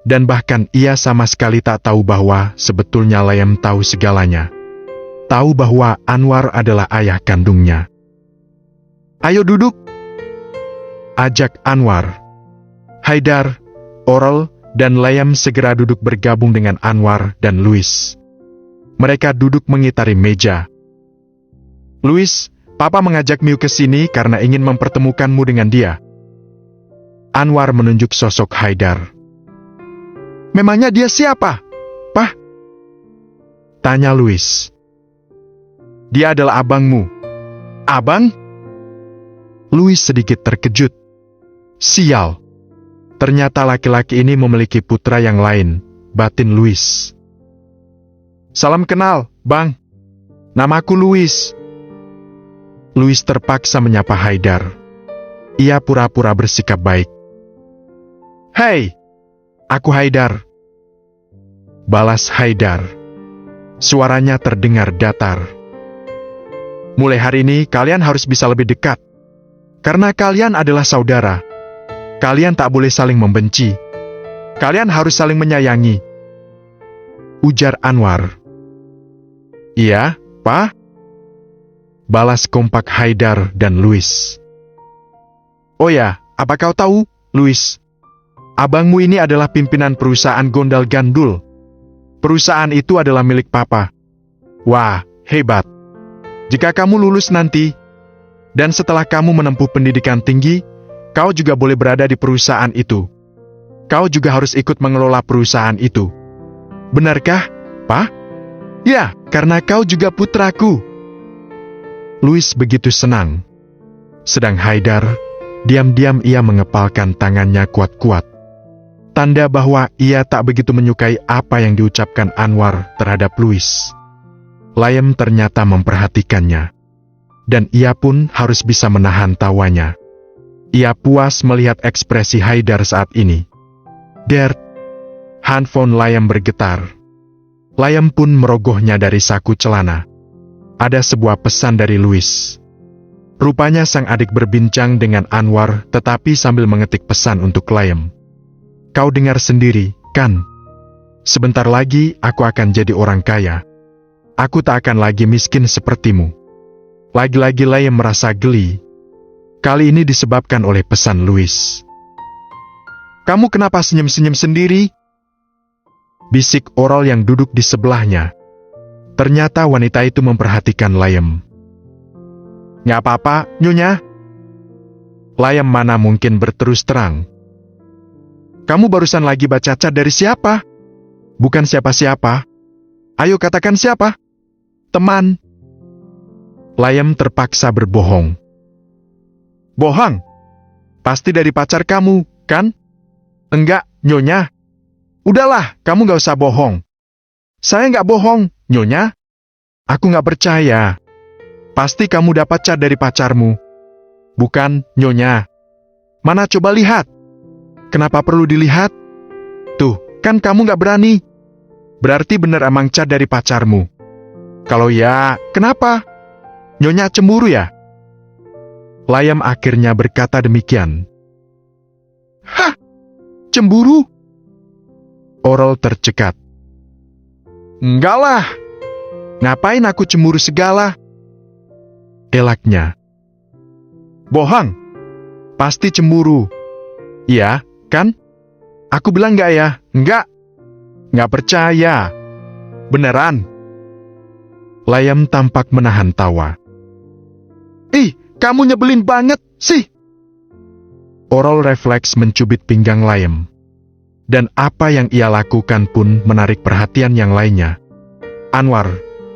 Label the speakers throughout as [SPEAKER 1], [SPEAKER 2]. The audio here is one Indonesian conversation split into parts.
[SPEAKER 1] Dan bahkan ia sama sekali tak tahu bahwa sebetulnya Layam tahu segalanya. Tahu bahwa Anwar adalah ayah kandungnya. "Ayo duduk," ajak Anwar. Haidar, Oral, dan Layam segera duduk bergabung dengan Anwar dan Louis. Mereka duduk mengitari meja. "Louis, Papa mengajak Miu ke sini karena ingin mempertemukanmu dengan dia." Anwar menunjuk sosok Haidar. "Memangnya dia siapa, Pah?" tanya Louis. "Dia adalah abangmu." "Abang?" Louis sedikit terkejut. Sial. Ternyata laki-laki ini memiliki putra yang lain, batin Louis. "Salam kenal, Bang. Namaku Louis." Louis terpaksa menyapa Haidar. Ia pura-pura bersikap baik. "Hei, aku Haidar," balas Haidar. Suaranya terdengar datar. "Mulai hari ini kalian harus bisa lebih dekat. Karena kalian adalah saudara. Kalian tak boleh saling membenci. Kalian harus saling menyayangi," ujar Anwar. "Iya, Pak," balas kompak Haidar dan Louis. "Oh ya, apa kau tahu, Louis? Abangmu ini adalah pimpinan perusahaan Gondal Gandul. Perusahaan itu adalah milik Papa. Wah, hebat. Jika kamu lulus nanti, dan setelah kamu menempuh pendidikan tinggi, kau juga boleh berada di perusahaan itu. Kau juga harus ikut mengelola perusahaan itu. Benarkah, Pak?" "Ya, karena kau juga putraku." Louis begitu senang. Sedang Haidar, diam-diam ia mengepalkan tangannya kuat-kuat. Tanda bahwa ia tak begitu menyukai apa yang diucapkan Anwar terhadap Louis. Layam ternyata memperhatikannya. Dan ia pun harus bisa menahan tawanya. Ia puas melihat ekspresi Haidar saat ini. "Dad," handphone Layam bergetar. Layam pun merogohnya dari saku celana. Ada sebuah pesan dari Louis. Rupanya sang adik berbincang dengan Anwar tetapi sambil mengetik pesan untuk Layam. "Kau dengar sendiri, kan? Sebentar lagi aku akan jadi orang kaya. Aku tak akan lagi miskin sepertimu." Lagi-lagi Layam merasa geli. Kali ini disebabkan oleh pesan Louis. "Kamu kenapa senyum-senyum sendiri?" bisik Oral yang duduk di sebelahnya. Ternyata wanita itu memperhatikan Layam. "Nggak apa-apa, Nyonya." Layam mana mungkin berterus terang. "Kamu barusan lagi baca chat dari siapa?" "Bukan siapa-siapa." "Ayo katakan siapa." "Teman." Layam terpaksa berbohong. "Bohong? Pasti dari pacar kamu, kan?" "Enggak, Nyonya." "Udahlah, kamu gak usah bohong." "Saya gak bohong, Nyonya." "Aku gak percaya. Pasti kamu dapat cat dari pacarmu." "Bukan, Nyonya." "Mana coba lihat." "Kenapa perlu dilihat?" "Tuh, kan kamu gak berani. Berarti bener emang cat dari pacarmu." "Kalau ya, kenapa? Nyonya cemburu ya?" Layam akhirnya berkata demikian. "Hah? Cemburu?" Oral tercekat. "Enggak lah. Ngapain aku cemburu segala?" elaknya. "Bohong. Pasti cemburu." "Iya, kan? Aku bilang enggak ya? Enggak. Enggak percaya. Beneran." Layam tampak menahan tawa. "Ih, kamu nyebelin banget sih." Oral refleks mencubit pinggang Layam. Dan apa yang ia lakukan pun menarik perhatian yang lainnya. Anwar,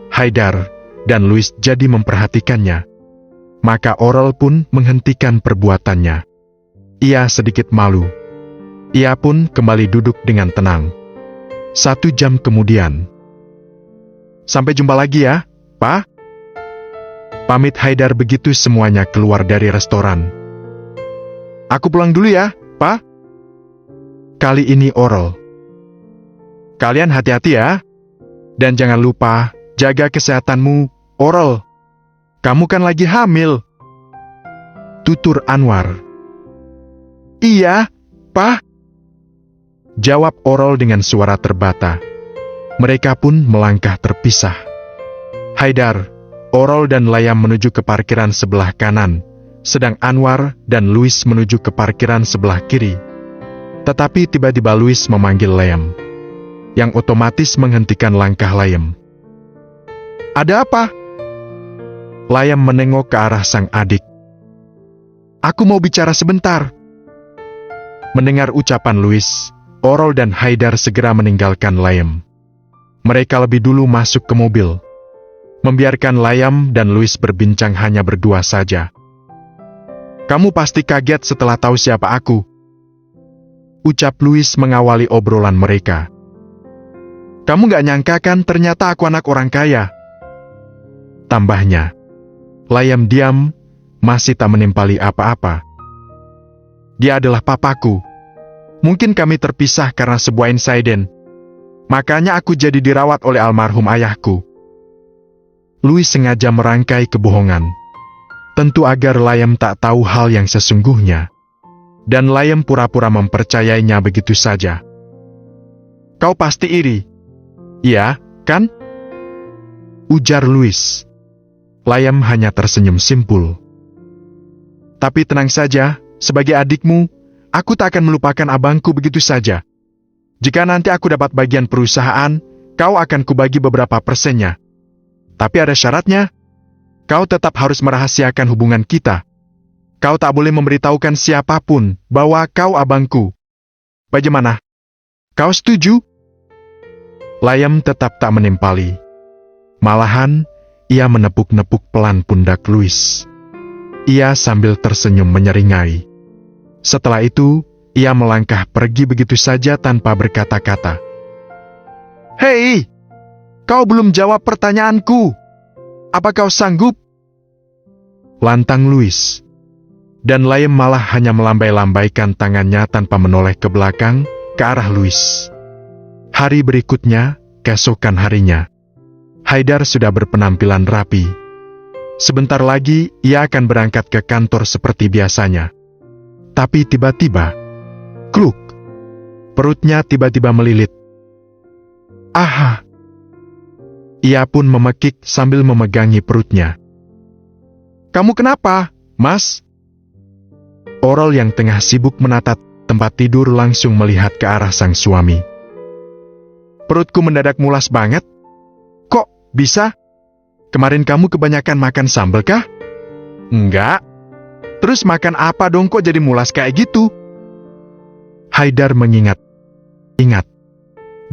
[SPEAKER 1] Haidar, dan Louis jadi memperhatikannya. Maka Oral pun menghentikan perbuatannya. Ia sedikit malu. Ia pun kembali duduk dengan tenang. 1 jam kemudian. "Sampai jumpa lagi ya, Pak." Pamit Haidar begitu semuanya keluar dari restoran. "Aku pulang dulu ya, Pak." Kali ini Oral. "Kalian hati-hati ya. Dan jangan lupa jaga kesehatanmu, Oral. Kamu kan lagi hamil." Tutur Anwar. "Iya, Pak." Jawab Oral dengan suara terbata. Mereka pun melangkah terpisah. Haidar, Oral dan Layam menuju ke parkiran sebelah kanan, sedang Anwar dan Louis menuju ke parkiran sebelah kiri. Tetapi tiba-tiba Louis memanggil Layam, yang otomatis menghentikan langkah Layam. "Ada apa?" Layam menengok ke arah sang adik. "Aku mau bicara sebentar." Mendengar ucapan Louis, Oral dan Haidar segera meninggalkan Layam. Mereka lebih dulu masuk ke mobil, membiarkan Layam dan Louis berbincang hanya berdua saja. "Kamu pasti kaget setelah tahu siapa aku," ucap Louis mengawali obrolan mereka. "Kamu gak nyangka kan ternyata aku anak orang kaya?" tambahnya. Layam diam, masih tak menimpali apa-apa. "Dia adalah papaku. Mungkin kami terpisah karena sebuah insiden. Makanya aku jadi dirawat oleh almarhum ayahku." Louis sengaja merangkai kebohongan, tentu agar Layam tak tahu hal yang sesungguhnya. Dan Layam pura-pura mempercayainya begitu saja. "Kau pasti iri. Iya, kan?" ujar Louis. Layam hanya tersenyum simpul. "Tapi tenang saja, sebagai adikmu, aku tak akan melupakan abangku begitu saja. Jika nanti aku dapat bagian perusahaan, kau akan kubagi beberapa persennya. Tapi ada syaratnya. Kau tetap harus merahasiakan hubungan kita. Kau tak boleh memberitahukan siapapun bahwa kau abangku. Bagaimana? Kau setuju?" Layam tetap tak menimpali. Malahan, ia menepuk-nepuk pelan pundak Louis. Ia sambil tersenyum menyeringai. Setelah itu, ia melangkah pergi begitu saja tanpa berkata-kata. "Hei, kau belum jawab pertanyaanku. Apa kau sanggup?" lantang Louis. Dan Layam malah hanya melambai-lambaikan tangannya tanpa menoleh ke belakang, ke arah Louis. Hari berikutnya, keesokan harinya, Haidar sudah berpenampilan rapi. Sebentar lagi, ia akan berangkat ke kantor seperti biasanya. Tapi tiba-tiba, kluk, perutnya tiba-tiba melilit. "Aha!" Ia pun memekik sambil memegangi perutnya. "Kamu kenapa, Mas?" Oral yang tengah sibuk menata tempat tidur langsung melihat ke arah sang suami. "Perutku mendadak mulas banget. Kok bisa? Kemarin kamu kebanyakan makan sambal kah?" "Enggak. Terus makan apa dong kok jadi mulas kayak gitu?" Haidar mengingat.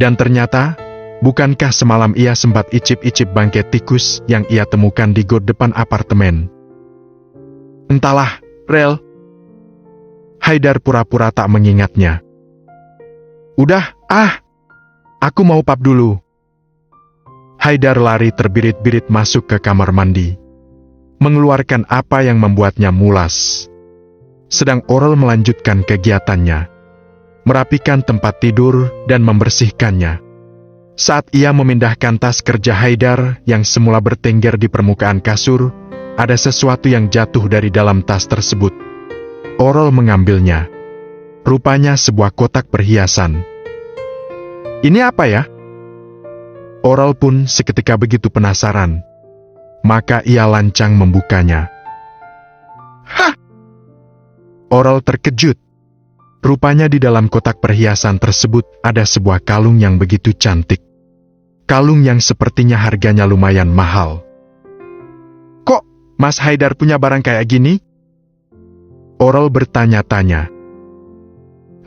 [SPEAKER 1] Dan ternyata, bukankah semalam ia sempat icip-icip bangkai tikus yang ia temukan di got depan apartemen? Entahlah, Rel. Haidar pura-pura tak mengingatnya. "Udah, aku mau pap dulu." Haidar lari terbirit-birit masuk ke kamar mandi, mengeluarkan apa yang membuatnya mulas. Sedang Oral melanjutkan kegiatannya, merapikan tempat tidur dan membersihkannya. Saat ia memindahkan tas kerja Haidar yang semula bertengger di permukaan kasur, ada sesuatu yang jatuh dari dalam tas tersebut. Oral mengambilnya. Rupanya sebuah kotak perhiasan. "Ini apa ya?" Oral pun seketika begitu penasaran. Maka ia lancang membukanya. "Hah!" Oral terkejut. Rupanya di dalam kotak perhiasan tersebut ada sebuah kalung yang begitu cantik. Kalung yang sepertinya harganya lumayan mahal. "Kok Mas Haidar punya barang kayak gini?" Oral bertanya-tanya.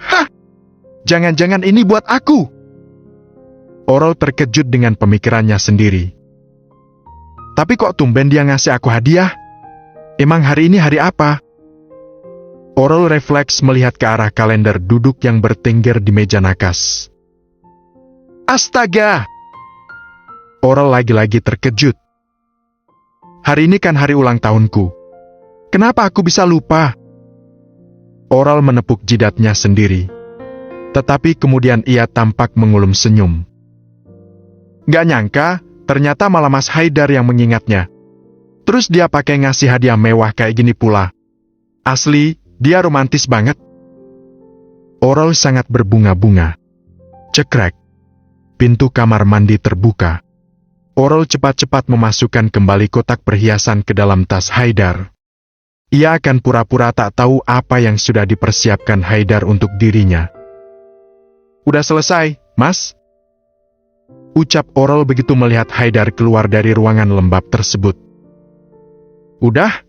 [SPEAKER 1] "Hah! Jangan-jangan ini buat aku?" Oral terkejut dengan pemikirannya sendiri. "Tapi kok tumben dia ngasih aku hadiah? Emang hari ini hari apa?" Oral refleks melihat ke arah kalender duduk yang bertengger di meja nakas. "Astaga!" Oral lagi-lagi terkejut. "Hari ini kan hari ulang tahunku. Kenapa aku bisa lupa?" Oral menepuk jidatnya sendiri. Tetapi kemudian ia tampak mengulum senyum. Gak nyangka, ternyata malah Mas Haidar yang mengingatnya. Terus dia pakai ngasih hadiah mewah kayak gini pula. Asli, dia romantis banget. Oral sangat berbunga-bunga. Cekrek. Pintu kamar mandi terbuka. Oral cepat-cepat memasukkan kembali kotak perhiasan ke dalam tas Haidar. Ia akan pura-pura tak tahu apa yang sudah dipersiapkan Haidar untuk dirinya. Udah selesai, Mas? Ucap Oral begitu melihat Haidar keluar dari ruangan lembab tersebut. Udah?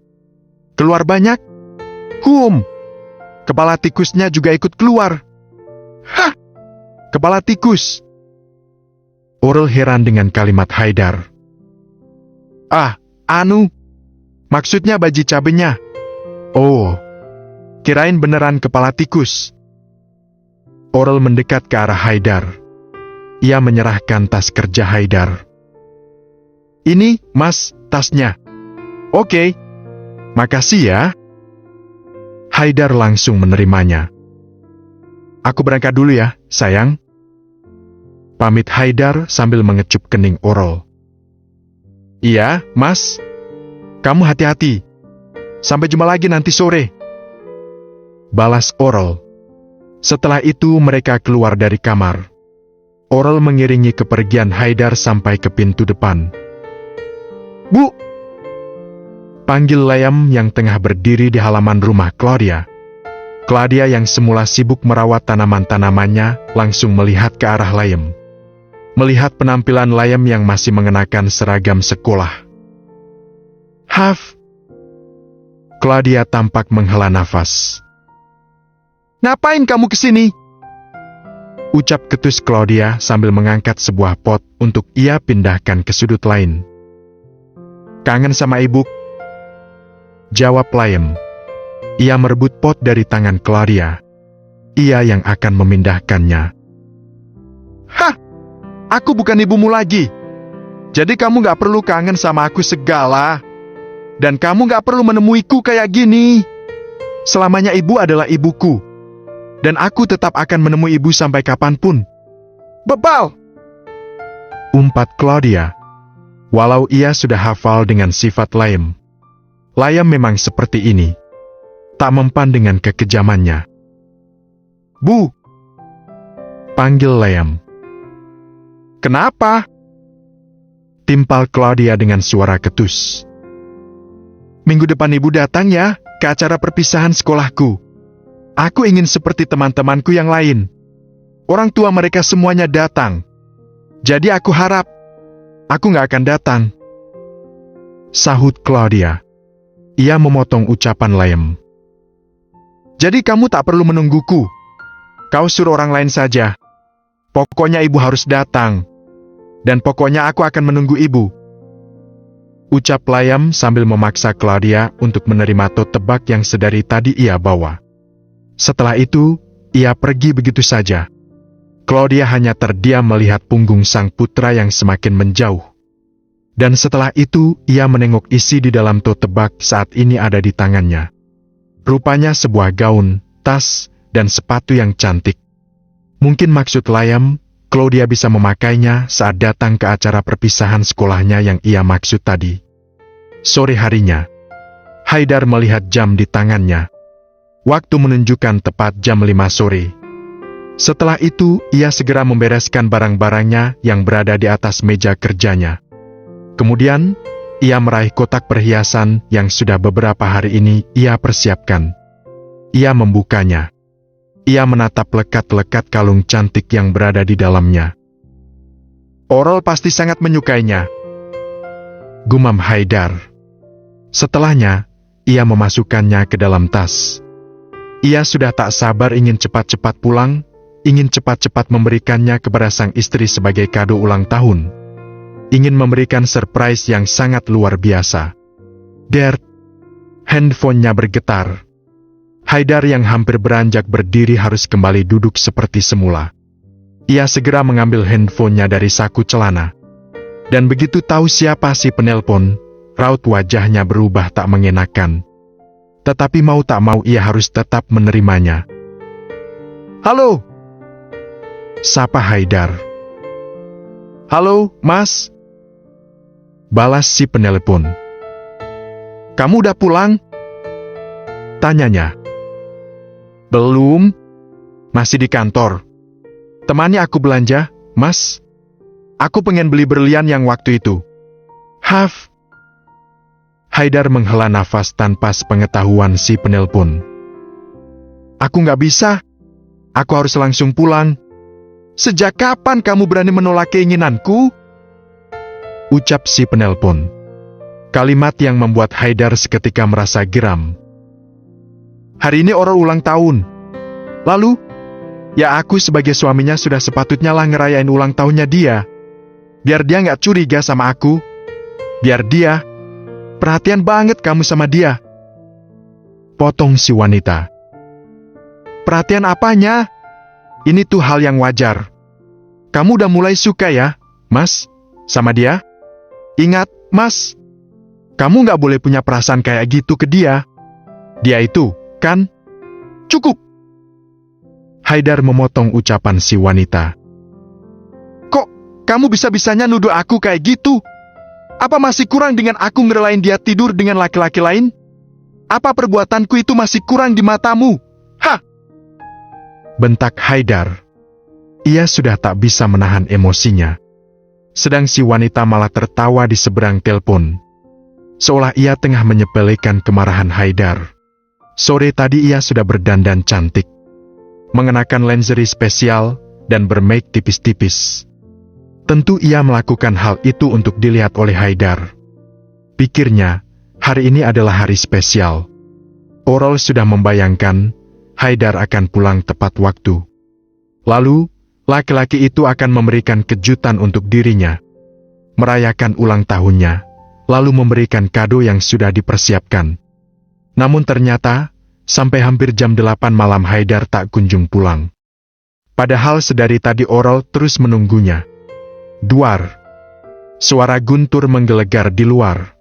[SPEAKER 1] Keluar banyak? Kepala tikusnya juga ikut keluar. Hah? Kepala tikus? Oral heran dengan kalimat Haidar. Maksudnya baji cabenya. Oh, kirain beneran kepala tikus. Oral mendekat ke arah Haidar. Ia menyerahkan tas kerja Haidar. Ini, Mas, tasnya. Oke, makasih ya. Haidar langsung menerimanya. Aku berangkat dulu ya, sayang. Pamit Haidar sambil mengecup kening Oral. Iya, Mas. Kamu hati-hati. Sampai jumpa lagi nanti sore. Balas Oral. Setelah itu mereka keluar dari kamar. Oral mengiringi kepergian Haidar sampai ke pintu depan. Bu! Panggil Layam yang tengah berdiri di halaman rumah Claudia. Claudia yang semula sibuk merawat tanaman-tanamannya langsung melihat ke arah Layam. Melihat penampilan Layam yang masih mengenakan seragam sekolah. Haf! Claudia tampak menghela nafas. Ngapain kamu kesini? Ucap ketus Claudia sambil mengangkat sebuah pot untuk ia pindahkan ke sudut lain. Kangen sama ibu? Jawab Layam. Ia merebut pot dari tangan Claudia. Ia yang akan memindahkannya. Hah! Aku bukan ibumu lagi. Jadi kamu gak perlu kangen sama aku segala. Dan kamu gak perlu menemuiku kayak gini. Selamanya ibu adalah ibuku. Dan aku tetap akan menemui ibu sampai kapanpun. Bebal! Umpat Claudia. Walau ia sudah hafal dengan sifat Layam. Layam memang seperti ini. Tak mempan dengan kekejamannya. Bu! Panggil Layam. Kenapa? Timpal Claudia dengan suara ketus. Minggu depan ibu datang ya, ke acara perpisahan sekolahku. Aku ingin seperti teman-temanku yang lain. Orang tua mereka semuanya datang. Jadi aku harap, aku gak akan datang. Sahut Claudia. Ia memotong ucapan Layam. Jadi kamu tak perlu menungguku. Kau suruh orang lain saja. Pokoknya ibu harus datang. Dan pokoknya aku akan menunggu ibu. Ucap Layam sambil memaksa Claudia untuk menerima tote bag yang sedari tadi ia bawa. Setelah itu, ia pergi begitu saja. Claudia hanya terdiam melihat punggung sang putra yang semakin menjauh. Dan setelah itu, ia menengok isi di dalam tote bag saat ini ada di tangannya. Rupanya sebuah gaun, tas, dan sepatu yang cantik. Mungkin maksud Layam, Claudia bisa memakainya saat datang ke acara perpisahan sekolahnya yang ia maksud tadi. Sore harinya, Haidar melihat jam di tangannya. Waktu menunjukkan tepat jam 5 sore. Setelah itu, ia segera membereskan barang-barangnya yang berada di atas meja kerjanya. Kemudian, ia meraih kotak perhiasan yang sudah beberapa hari ini ia persiapkan. Ia membukanya. Ia menatap lekat-lekat kalung cantik yang berada di dalamnya. Oral pasti sangat menyukainya. Gumam Haidar. Setelahnya, ia memasukkannya ke dalam tas. Ia sudah tak sabar ingin cepat-cepat pulang, ingin cepat-cepat memberikannya kepada sang istri sebagai kado ulang tahun. Ingin memberikan surprise yang sangat luar biasa. Dert. Handphonenya bergetar. Haidar yang hampir beranjak berdiri harus kembali duduk seperti semula. Ia segera mengambil handphonenya dari saku celana. Dan begitu tahu siapa si penelpon, raut wajahnya berubah tak mengenakan. Tetapi mau tak mau ia harus tetap menerimanya. Halo? Sapa Haidar. Halo, Mas? Balas si penelpon. Kamu udah pulang? Tanyanya. Belum, masih di kantor. Temani aku belanja, Mas. Aku pengen beli berlian yang waktu itu. Haf. Haidar menghela nafas tanpa sepengetahuan si penelpon. Aku nggak bisa. Aku harus langsung pulang. Sejak kapan kamu berani menolak keinginanku? Ucap si penelpon. Kalimat yang membuat Haidar seketika merasa geram. Hari ini Orol ulang tahun. Lalu, ya aku sebagai suaminya sudah sepatutnya lah ngerayain ulang tahunnya dia. Biar dia nggak curiga sama aku. Biar dia, perhatian banget kamu sama dia. Potong si wanita. Perhatian apanya? Ini tuh hal yang wajar. Kamu udah mulai suka ya, Mas, sama dia? Ingat, Mas, kamu nggak boleh punya perasaan kayak gitu ke dia. Dia itu, kan? Cukup! Haidar memotong ucapan si wanita. Kok kamu bisa-bisanya nuduh aku kayak gitu? Apa masih kurang dengan aku ngerelain dia tidur dengan laki-laki lain? Apa perbuatanku itu masih kurang di matamu? Hah! Bentak Haidar. Ia sudah tak bisa menahan emosinya. Sedang si wanita malah tertawa di seberang telepon. Seolah ia tengah menyepelekan kemarahan Haidar. Sore tadi ia sudah berdandan cantik. Mengenakan lingerie spesial dan bermake tipis-tipis. Tentu ia melakukan hal itu untuk dilihat oleh Haidar. Pikirnya, hari ini adalah hari spesial. Orol sudah membayangkan Haidar akan pulang tepat waktu. Lalu, laki-laki itu akan memberikan kejutan untuk dirinya. Merayakan ulang tahunnya, lalu memberikan kado yang sudah dipersiapkan. Namun ternyata, sampai hampir jam 8 malam Haidar tak kunjung pulang. Padahal sedari tadi Orol terus menunggunya. Duar. Suara guntur menggelegar di luar.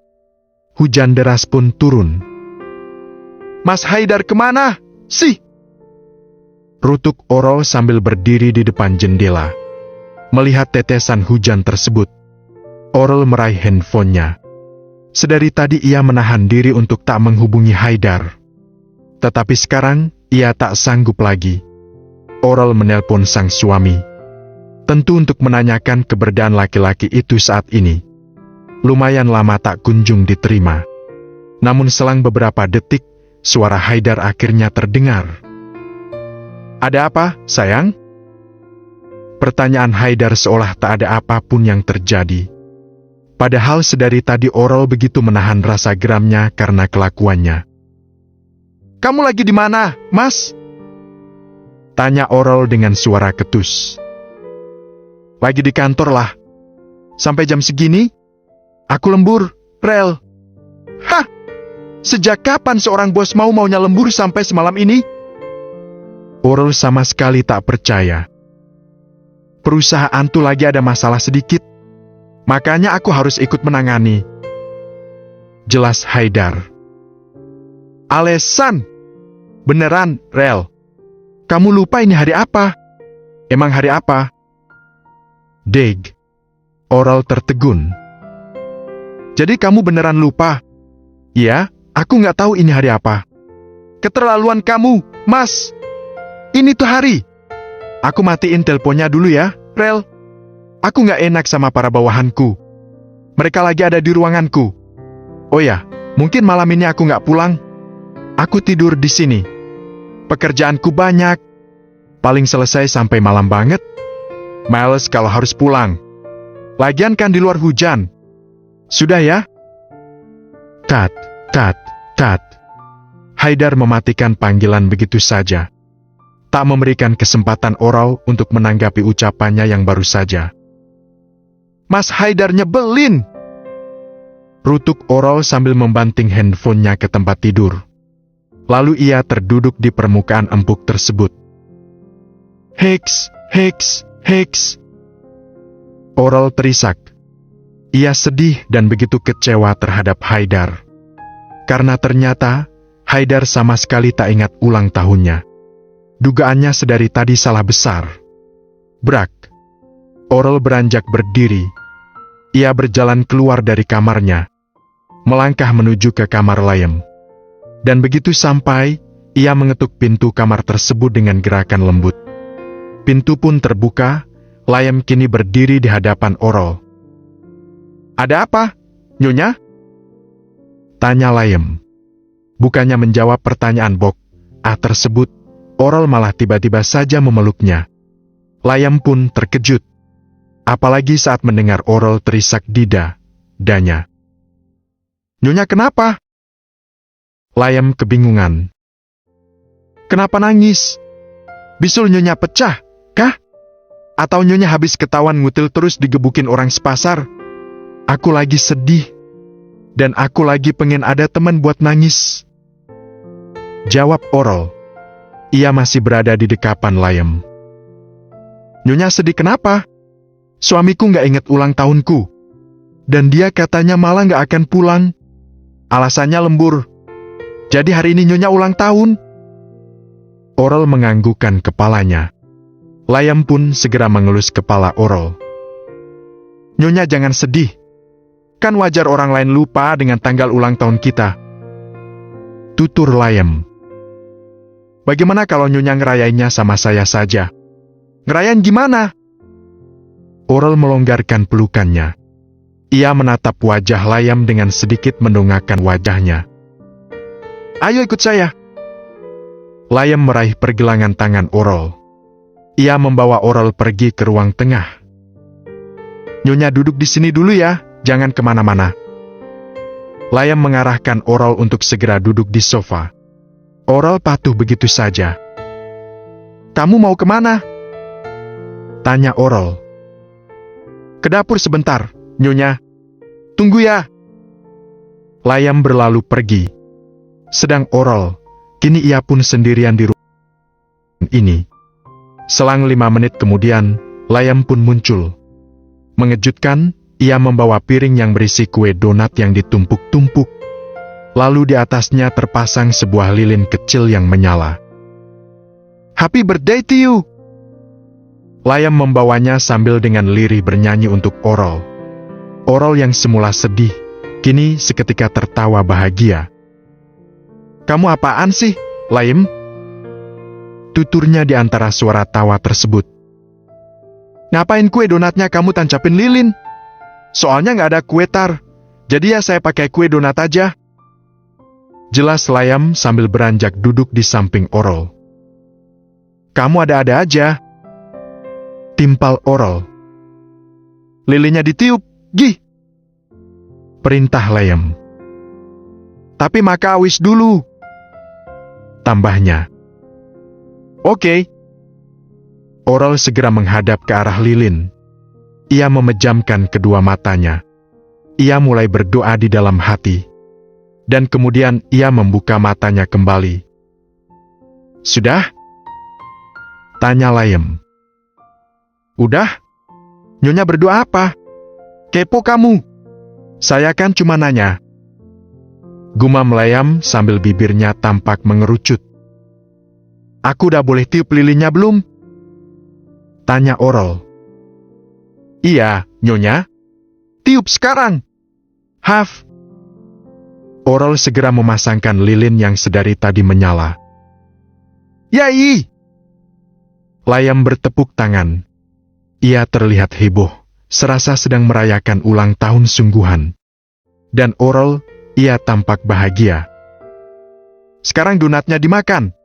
[SPEAKER 1] Hujan deras pun turun. Mas Haidar kemana? Sih! Rutuk Orol sambil berdiri di depan jendela. Melihat tetesan hujan tersebut, Orol meraih handphonenya. Sedari tadi ia menahan diri untuk tak menghubungi Haidar. Tetapi sekarang, ia tak sanggup lagi. Orol menelpon sang suami. Tentu untuk menanyakan keberadaan laki-laki itu saat ini. Lumayan lama tak kunjung diterima. Namun selang beberapa detik, suara Haidar akhirnya terdengar. Ada apa, sayang? Pertanyaan Haidar seolah tak ada apapun yang terjadi. Padahal sedari tadi Orol begitu menahan rasa geramnya karena kelakuannya. Kamu lagi di mana, Mas? Tanya Orol dengan suara ketus. Lagi di kantor lah. Sampai jam segini? Aku lembur, Rel. Hah? Sejak kapan seorang bos maunya lembur sampai semalam ini? Orol sama sekali tak percaya. Perusahaan tuh lagi ada masalah sedikit. Makanya aku harus ikut menangani. Jelas Haidar. Alesan. Beneran, Rel. Kamu lupa ini hari apa? Emang hari apa? Deg. Orol tertegun. Jadi kamu beneran lupa? Iya, aku nggak tahu ini hari apa. Keterlaluan kamu, Mas. Ini tuh hari. Aku matiin teleponnya dulu ya, Rel. Aku nggak enak sama para bawahanku. Mereka lagi ada di ruanganku. Oh ya, mungkin malam ini aku nggak pulang. Aku tidur di sini. Pekerjaanku banyak. Paling selesai sampai malam banget. Males kalau harus pulang. Lagian kan di luar hujan. Sudah ya? Tat. Haidar mematikan panggilan begitu saja. Tak memberikan kesempatan Orol untuk menanggapi ucapannya yang baru saja. Mas Haidar nyebelin! Rutuk Orol sambil membanting handphonenya ke tempat tidur. Lalu ia terduduk di permukaan empuk tersebut. Heks. Orol terisak. Ia sedih dan begitu kecewa terhadap Haidar. Karena ternyata, Haidar sama sekali tak ingat ulang tahunnya. Dugaannya sedari tadi salah besar. Brak. Orol beranjak berdiri. Ia berjalan keluar dari kamarnya. Melangkah menuju ke kamar Layem. Dan begitu sampai, ia mengetuk pintu kamar tersebut dengan gerakan lembut. Pintu pun terbuka, Layam kini berdiri di hadapan Orol. "Ada apa, Nyonya?" tanya Layam. Bukannya menjawab pertanyaan Bok tersebut, Orol malah tiba-tiba saja memeluknya. Layam pun terkejut. Apalagi saat mendengar Orol terisak di dadanya. "Nyonya kenapa?" Layam kebingungan. "Kenapa nangis? Bisul Nyonya pecah, kah? Atau Nyonya habis ketahuan ngutil terus digebukin orang sepasar? Aku lagi sedih. Dan aku lagi pengen ada teman buat nangis." Jawab Orol. Ia masih berada di dekapan Layam. "Nyonya sedih kenapa? Suamiku nggak inget ulang tahunku. Dan dia katanya malah nggak akan pulang. Alasannya lembur. Jadi hari ini Nyonya ulang tahun." Orol menganggukkan kepalanya. Layam pun segera mengelus kepala Orol. "Nyonya jangan sedih. Kan wajar orang lain lupa dengan tanggal ulang tahun kita." Tutur Layam. "Bagaimana kalau Nyonya ngerayainnya sama saya saja?" "Ngerayain gimana?" Orol melonggarkan pelukannya. Ia menatap wajah Layam dengan sedikit mendongakkan wajahnya. "Ayo ikut saya." Layam meraih pergelangan tangan Orol. Ia membawa Orol pergi ke ruang tengah. "Nyonya duduk di sini dulu ya, jangan kemana-mana." Layam mengarahkan Orol untuk segera duduk di sofa. Orol patuh begitu saja. "Kamu mau kemana?" tanya Orol. "Ke dapur sebentar, Nyonya. Tunggu ya." Layam berlalu pergi. Sedang Orol, kini ia pun sendirian di ruangan ini. Selang 5 menit kemudian, Layam pun muncul. Mengejutkan, ia membawa piring yang berisi kue donat yang ditumpuk-tumpuk. Lalu di atasnya terpasang sebuah lilin kecil yang menyala. "Happy birthday to you!" Layam membawanya sambil dengan lirih bernyanyi untuk Orol. Orol yang semula sedih, kini seketika tertawa bahagia. "Kamu apaan sih, Layam?" tuturnya di antara suara tawa tersebut. "Ngapain kue donatnya kamu tancapin lilin? Soalnya nggak ada kue tar, jadi ya saya pakai kue donat aja." Jelas Layam sambil beranjak duduk di samping Orol. "Kamu ada-ada aja," timpal Orol. "Lilinnya ditiup, gih!" perintah Layam. "Tapi maka awis dulu," tambahnya. "Oke." Orol segera menghadap ke arah lilin. Ia memejamkan kedua matanya. Ia mulai berdoa di dalam hati. Dan kemudian ia membuka matanya kembali. "Sudah?" tanya Layam. "Udah? Nyonya berdoa apa? Kepo kamu. Saya kan cuma nanya." Gumam Layam sambil bibirnya tampak mengerucut. "Aku udah boleh tiup lilinnya belum?" tanya Orol. "Iya, Nyonya. Tiup sekarang." "Haf." Orol segera memasangkan lilin yang sedari tadi menyala. "Yai!" Layam bertepuk tangan. Ia terlihat heboh, serasa sedang merayakan ulang tahun sungguhan. Dan Orol, ia tampak bahagia. "Sekarang donatnya dimakan."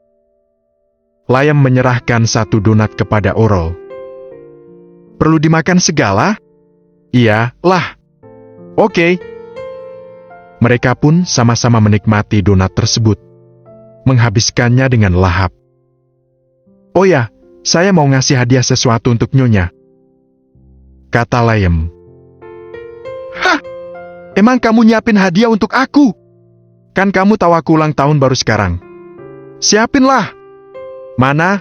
[SPEAKER 1] Layam menyerahkan satu donat kepada Orol. "Perlu dimakan segala?" "Iya, lah." "Oke." Mereka pun sama-sama menikmati donat tersebut, menghabiskannya dengan lahap. "Oh ya, saya mau ngasih hadiah sesuatu untuk Nyonya," kata Layam. "Hah? Emang kamu nyiapin hadiah untuk aku? Kan kamu tahu aku ulang tahun baru sekarang. Siapinlah." "Mana?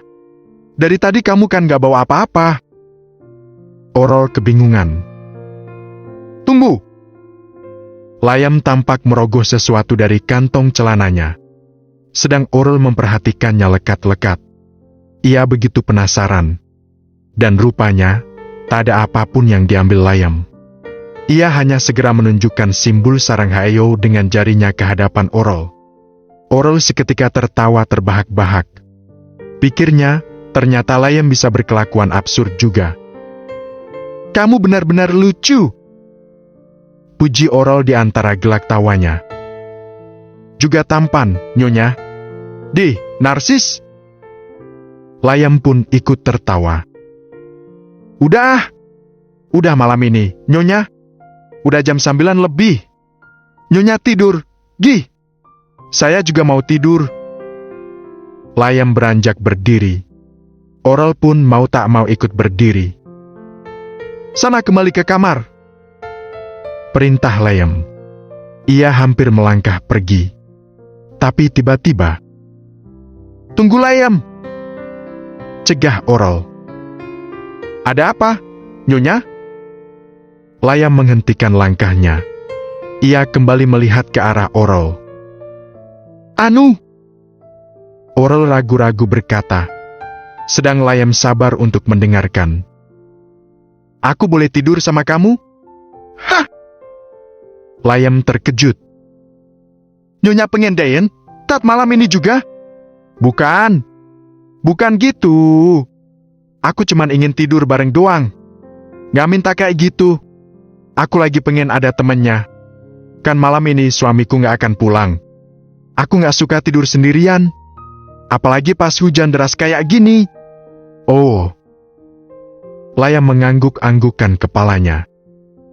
[SPEAKER 1] Dari tadi kamu kan gak bawa apa-apa." Orol kebingungan. "Tunggu." Layam tampak merogoh sesuatu dari kantong celananya. Sedang Orol memperhatikannya lekat-lekat. Ia begitu penasaran. Dan rupanya, tak ada apapun yang diambil Layam. Ia hanya segera menunjukkan simbol sarang hayo dengan jarinya ke hadapan Orol. Orol seketika tertawa terbahak-bahak. Pikirnya, Ternyata Layem bisa berkelakuan absurd juga. Kamu benar-benar lucu, puji Orol di antara gelak tawanya. Juga tampan, Nyonya. Dih, narsis. Layem pun ikut tertawa. Udah malam ini, Nyonya. Udah jam 9 lebih. Nyonya tidur, Gih. Saya juga mau tidur. Layem beranjak berdiri. Orol pun mau tak mau ikut berdiri. Sana kembali ke kamar, perintah Layem. Ia hampir melangkah pergi. Tapi tiba-tiba, tunggu Layem, cegah Orol. Ada apa, Nyonya? Layem menghentikan langkahnya. Ia kembali melihat ke arah Orol. Anu, Orol ragu-ragu berkata, sedang Layem sabar untuk mendengarkan. Aku boleh tidur sama kamu? Hah! Layem terkejut. Nyonya pengen dayen, tat malam ini juga? Bukan gitu. Aku cuman ingin tidur bareng doang. Gak minta kayak gitu. Aku lagi pengen ada temennya. Kan malam ini suamiku gak akan pulang. Aku gak suka tidur sendirian. Apalagi pas hujan deras kayak gini. Oh. Layem mengangguk-anggukkan kepalanya.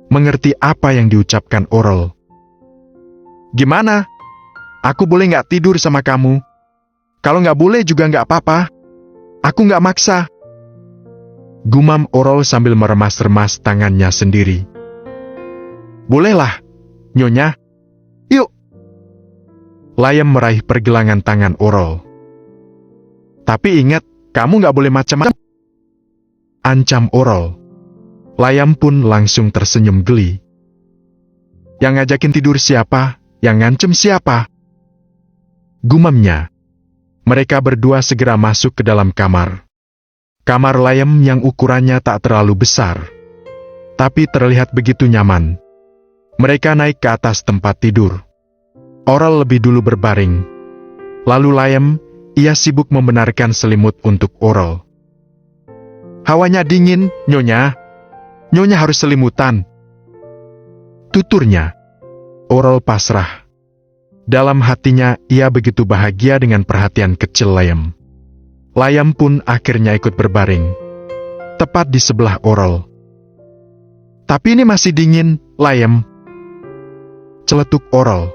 [SPEAKER 1] Mengerti apa yang diucapkan Orol. Gimana? Aku boleh gak tidur sama kamu? Kalau gak boleh juga gak apa-apa. Aku gak maksa. Gumam Orol sambil meremas-remas tangannya sendiri. Bolehlah, Nyonya. Yuk. Layem meraih pergelangan tangan Orol. Tapi ingat, kamu gak boleh macam-macam, ancam Orol. Layem pun langsung tersenyum geli. Yang ngajakin tidur siapa? Yang ngancem siapa? Gumamnya. Mereka berdua segera masuk ke dalam kamar. Kamar Layem yang ukurannya tak terlalu besar, tapi terlihat begitu nyaman. Mereka naik ke atas tempat tidur. Orol lebih dulu berbaring. Lalu Layem, ia sibuk membenarkan selimut untuk Orol. Hawanya dingin, Nyonya. Nyonya harus selimutan, tuturnya. Orol pasrah. Dalam hatinya, ia begitu bahagia dengan perhatian kecil Layem. Layem pun akhirnya ikut berbaring, tepat di sebelah Orol. Tapi ini masih dingin, Layem, celetuk Orol.